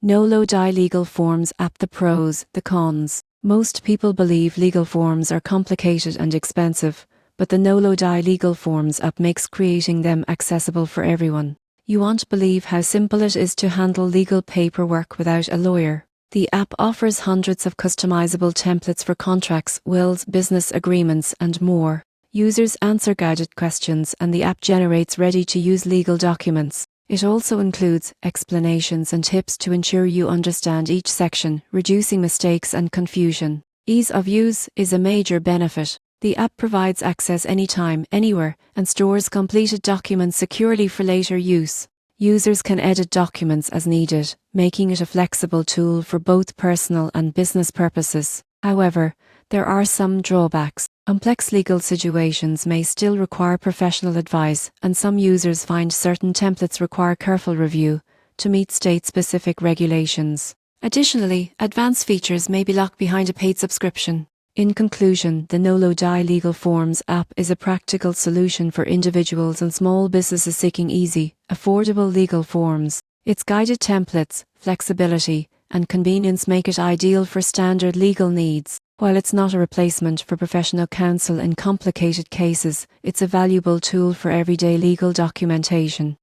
Nolo Legal Forms app. The pros, the cons. Most people believe legal forms are complicated and expensive, but the Nolo Legal Forms app makes creating them accessible for everyone. You won't believe how simple it is to handle legal paperwork without a lawyer. The app offers hundreds of customizable templates for contracts, wills, business agreements, and more. Users answer guided questions and the app generates ready-to-use legal documents. It also includes explanations and tips to ensure you understand each section, reducing mistakes and confusion. Ease of use is a major benefit. The app provides access anytime, anywhere, and stores completed documents securely for later use. Users can edit documents as needed, making it a flexible tool for both personal and business purposes. However, there are some drawbacks. Complex legal situations may still require professional advice, and some users find certain templates require careful review to meet state-specific regulations. Additionally, advanced features may be locked behind a paid subscription. In conclusion, the Nolo Legal Forms app is a practical solution for individuals and small businesses seeking easy, affordable legal forms. Its guided templates, flexibility, and convenience make it ideal for standard legal needs. While it's not a replacement for professional counsel in complicated cases, it's a valuable tool for everyday legal documentation.